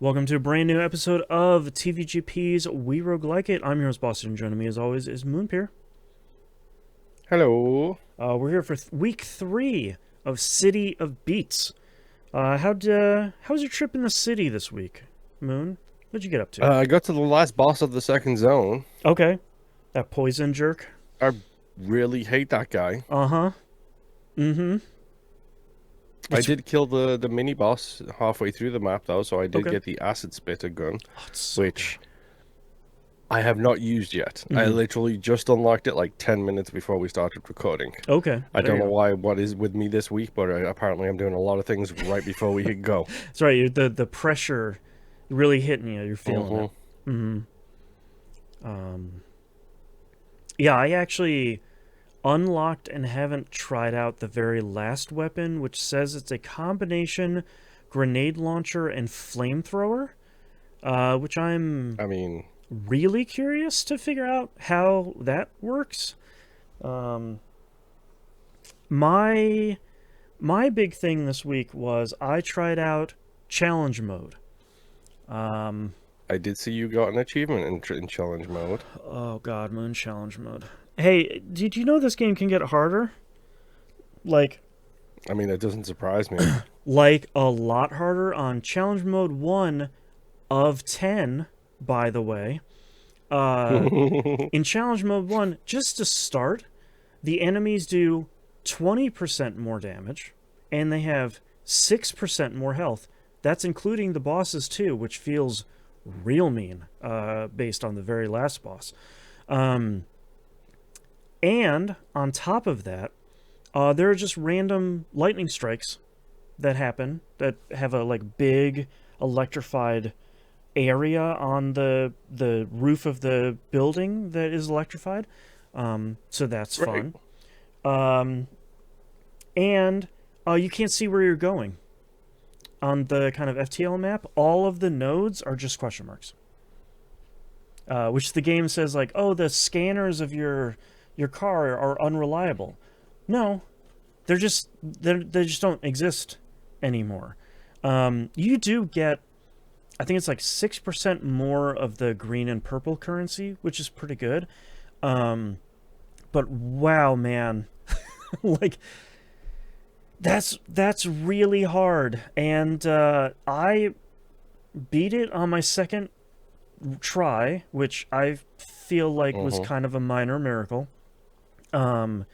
Welcome to a brand new episode of TVGP's We Roguelike It. I'm your host, Boston. Joining me as always is Moonpeer. Hello. We're here for week 3 of City of Beats. How was your trip in the city this week, Moon? What'd you get up to? I got to the last boss of the second zone. Okay, that poison jerk. I really hate that guy. Uh-huh. Mm-hmm. I It's did kill the mini boss halfway through the map though, so I did okay. get the acid spitter gun, Oh, it's so which I have not used yet. good. I literally just unlocked it like 10 minutes before we started recording. Okay, I there don't you know go. what is with me this week, but apparently I'm doing a lot of things right before we hit go. That's right. The pressure really hitting you. You're feeling it. hmm Mm-hmm. Yeah, I actually unlocked and haven't tried out the very last weapon, which says it's a combination grenade launcher and flamethrower, which I'm I mean, really curious to figure out how that works. Um, my my big thing this week was I tried out challenge mode. Um, I did see you got an achievement in challenge mode. oh God, Moon challenge mode. Hey, did you know this game can get harder? Like I mean, it doesn't surprise me. like a lot harder on challenge mode 1 of 10, by the way. In challenge mode 1, just to start, the enemies do 20% more damage and they have 6% more health. That's including the bosses too, which feels real mean based on the very last boss. Um, and on top of that, there are just random lightning strikes that happen that have a like big electrified area on the roof of the building that is electrified. So that's Right. fun. Um, and you can't see where you're going on the kind of FTL map. All of the nodes are just question marks, which the game says like, oh, the scanners of your car are unreliable. No, they just don't exist anymore. You do get, I think it's like 6% more of the green and purple currency, which is pretty good. But wow, man, like that's really hard, and I beat it on my second try, which I feel like was hmm kind of a minor miracle. Um,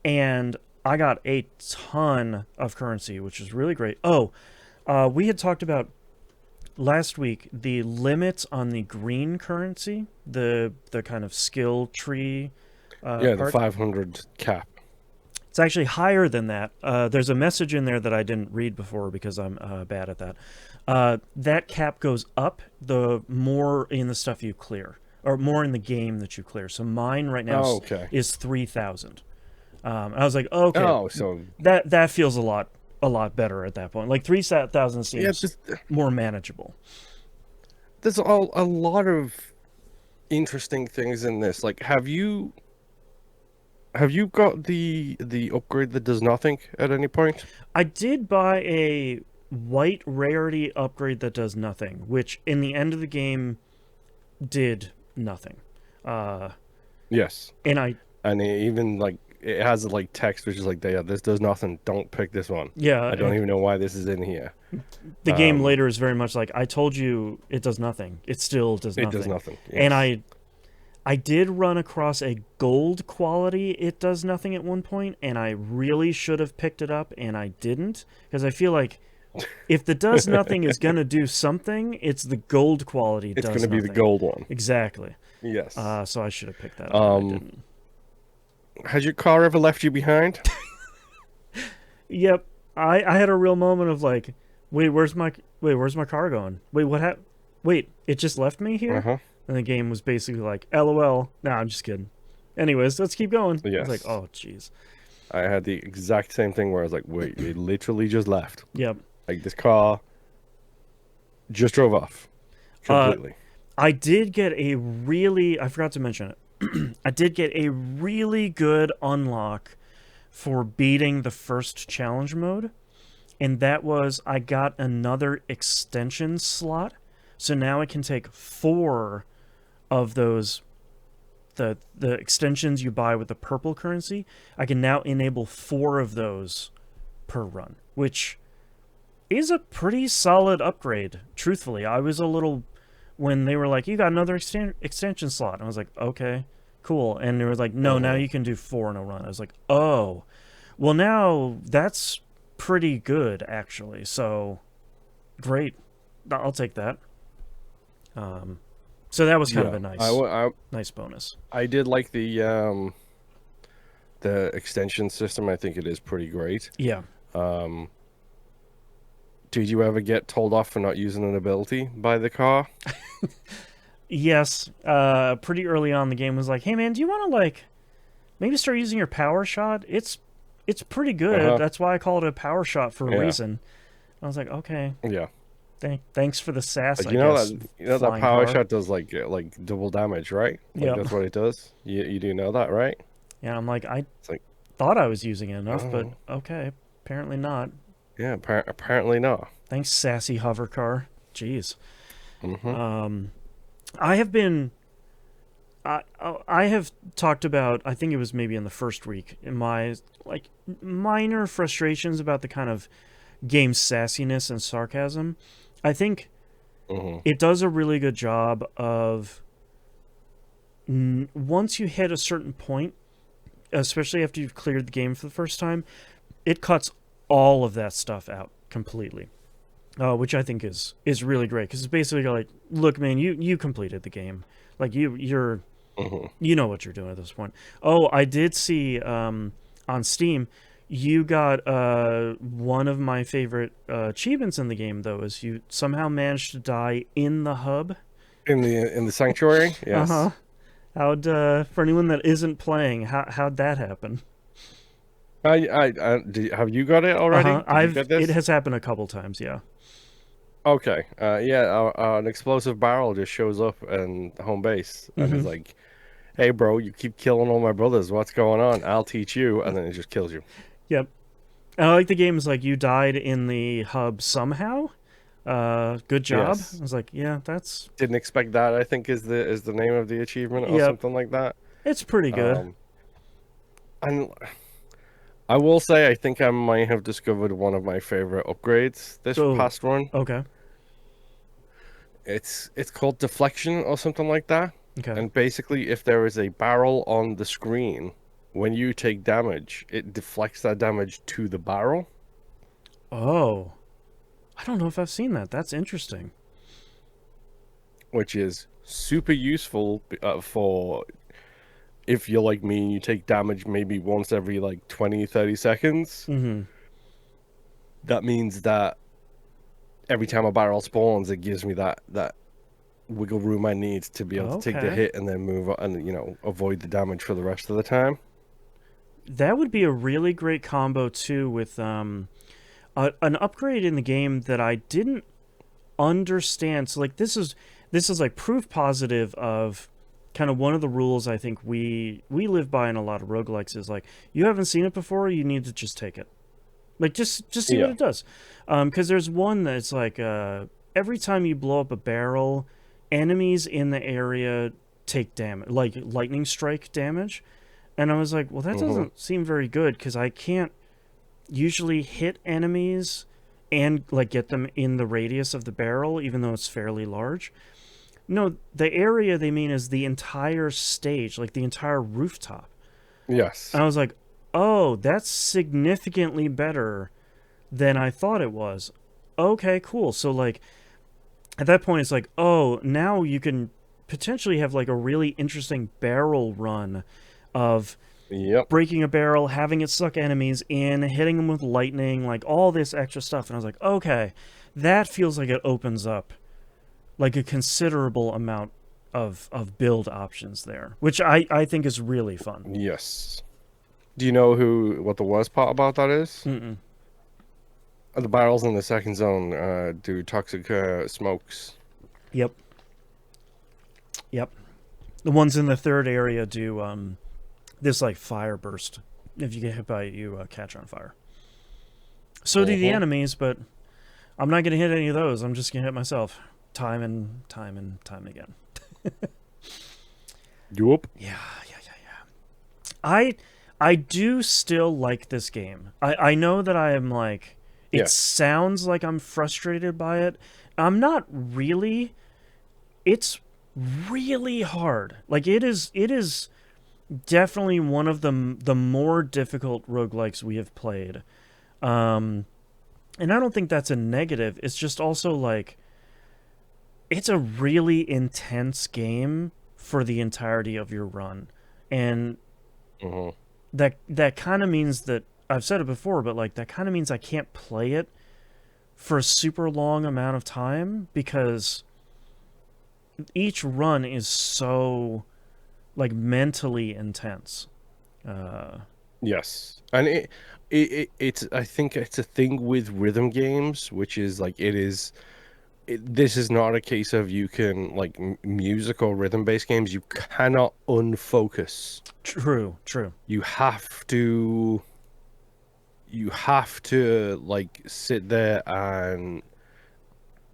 and I got a ton of currency, which is really great. Oh, we had talked about last week the limits on the green currency, the kind of skill tree Yeah, the part. 500 cap. It's actually higher than that. There's a message in there that I didn't read before because I'm bad at that. That cap goes up the more in the stuff you clear, or more in the game that you clear. So mine right now Oh, okay. is 3,000. I was like, okay, Oh, so that feels a lot better at that point. Like 3,000 yeah, seems more manageable. there's a lot of interesting things in this. Like, have you got the upgrade that does nothing at any point? I did buy a white rarity upgrade that does nothing, which in the end of the game did nothing. Uh, Yes, and I, and even like it has like text which is like, yeah, this does nothing. Don't pick this one. yeah, I don't even know why this is in here. the game Um, later is very much like, I told you it does nothing. It still does it does nothing. nothing. And Yes. I did run across a gold quality it does nothing at one point, and I really should have picked it up, and I didn't, because I feel like if the does nothing is gonna do something, it's the gold quality It's does gonna be the nothing. gold one. Exactly. Yes. So I should have picked that up, and I Um, didn't. has your car ever left you behind? Yep. I had a real moment of like, where's my car going? Wait, it just left me here? Uh-huh. And the game was basically like, LOL. Nah, I'm just kidding. Anyways, let's keep going. I was like, Yes. oh jeez. I had the exact same thing where I was like, wait, it literally just left. Yep. Like this car just drove off Uh completely. I did get a really, I forgot to mention it. I did get a really good unlock for beating the first challenge mode. and that was I got another extension slot, so now I can take 4 of those the extensions you buy with the purple currency. I can now enable 4 of those per run, which is a pretty solid upgrade. Truthfully, I was a little when they were like, "You got another extension slot," and I was like, "Okay, cool." And they were like, "No, now you can do 4 in a run." I was like, "Oh, well, now that's pretty good actually." So great, I'll take that. So that was kind of a nice bonus. I did like the extension system. I think it is pretty great. Yeah. Did you ever get told off for not using an ability by the car? Yes. Pretty early on, the game was like, "Hey man, do you want to like maybe start using your power shot? It's pretty good. That's why I call it a power shot for a reason." I was like, "Okay, Yeah. thanks for the sass." Like, I guess that power shot does like double damage, right? Like that's what it does. You do know that, right? Yeah, I'm like, I It's like, thought I was using it enough, but okay, apparently not. yeah, apparently not. Thanks, sassy hover car. Jeez. Mm-hmm. I have been. I have talked about. I think it was maybe in the first week in my like minor frustrations about the kind of game sassiness and sarcasm. I think it does a really good job of once you hit a certain point, especially after you've cleared the game for the first time, it cuts all of that stuff out completely, which I think is really great because it's basically like, look, man, you completed the game, like you're you know what you're doing at this point. Oh, I did see on Steam, you got one of my favorite achievements in the game though is you somehow managed to die in the hub. In the sanctuary, yes. How'd for anyone that isn't playing, how'd that happen? Have you got it already? It has happened a couple times, yeah. Okay. Yeah. An explosive barrel just shows up in home base and is like, "Hey, bro, you keep killing all my brothers. What's going on? I'll teach you." And then it just kills you. Yep. I like the game is like you died in the hub somehow. Good job. Yes. I was like, yeah, that's Didn't expect that. I think is the name of the achievement or something like that. It's pretty good. And I will say, I think I might have discovered one of my favorite upgrades this past run. Okay. It's called deflection or something like that. Okay. And basically, if there is a barrel on the screen, when you take damage, it deflects that damage to the barrel. Oh. I don't know if I've seen that. That's interesting. Which is super useful for if you're like me and you take damage maybe once every like 20, 30 seconds. That means that every time a barrel spawns, it gives me that wiggle room I need to be able to take the hit and then move on and, avoid the damage for the rest of the time. That would be a really great combo too with an upgrade in the game that I didn't understand. So like this is like proof positive of kind of one of the rules I think we live by in a lot of roguelikes is like, you haven't seen it before, you need to just take it. Like just see what it does. Because there's one that's like every time you blow up a barrel, enemies in the area take damage, like lightning strike damage. And I was like, well, that doesn't seem very good because I can't usually hit enemies and like get them in the radius of the barrel, even though it's fairly large. No, the area they mean is the entire stage, like the entire rooftop. Yes. And I was like, oh, that's significantly better than I thought it was. Okay, cool. So like at that point it's like, oh, now you can potentially have like a really interesting barrel run of breaking a barrel, having it suck enemies in, hitting them with lightning, like all this extra stuff. And I was like, okay, that feels like it opens up like a considerable amount of build options there, which I think is really fun. Yes. Do you know what the worst part about that is? The barrels in the second zone do toxic smokes. Yep. The ones in the third area do this like fire burst. If you get hit by it, you catch on fire. So do the enemies, but I'm not gonna hit any of those. I'm just gonna hit myself, time and time and time again. Yup. Yeah. I do still like this game. I know that I am like, it Yes. sounds like I'm frustrated by it. I'm not really. It's really hard. Like it is definitely one of the more difficult roguelikes we have played. Um and I don't think that's a negative. It's just also like it's a really intense game for the entirety of your run. And Hmm. that kind of means that I've said it before, but like that kind of means I can't play it for a super long amount of time because each run is so like mentally intense. Uh, Yes, and it's I think it's a thing with rhythm games, which is like this is not a case of you can like music or rhythm based games. You cannot unfocus. true. You have to like sit there and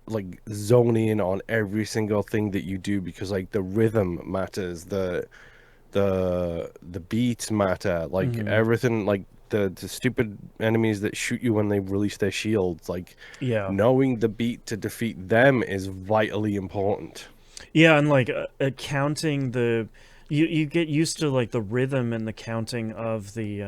like zone in on every single thing that you do because like the rhythm matters, the beats matter, like Hmm. everything, like the stupid enemies that shoot you when they release their shields, like Yeah, knowing the beat to defeat them is vitally important. yeah, and like counting the, you get used to like the rhythm and the counting of the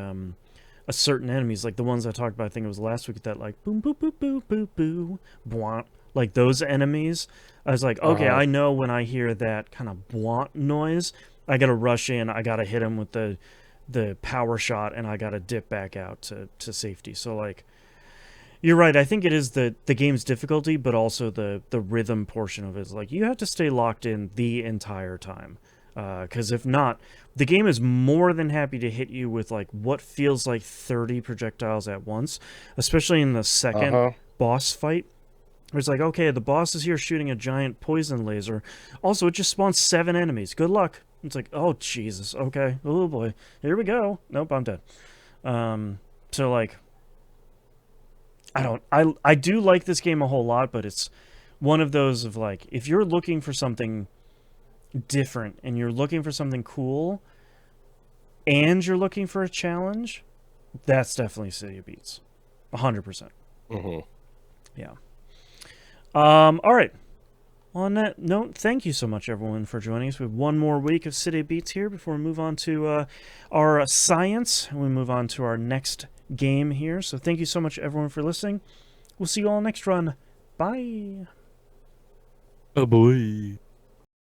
a certain enemies, like the ones I talked about. I think it was last week. That like boom boom boom boom boom boom, bwomp, like those enemies. I was like, okay, Uh-huh. I know when I hear that kind of bwomp noise, I gotta rush in. I gotta hit him with the power shot, and I gotta dip back out to safety. So like, you're right. I think it is the game's difficulty, but also the rhythm portion of it is like you have to stay locked in the entire time. Because if not, the game is more than happy to hit you with like what feels like 30 projectiles at once, especially in the second Uh-huh. boss fight. Where it's like, okay, the boss is here shooting a giant poison laser. Also, it just spawns 7 enemies. Good luck. It's like, oh Jesus, okay, oh boy, here we go. Nope, I'm dead. Um, so like, I do like this game a whole lot, but it's one of those of like, if you're looking for something different and you're looking for something cool and you're looking for a challenge, that's definitely City of Beats. 100%. Hmm. Yeah. All right. On that note, thank you so much, everyone, for joining us. We have one more week of City of Beats here before we move on to our science. We move on to our next game here. So thank you so much, everyone, for listening. We'll see you all next run. Bye. Oh boy.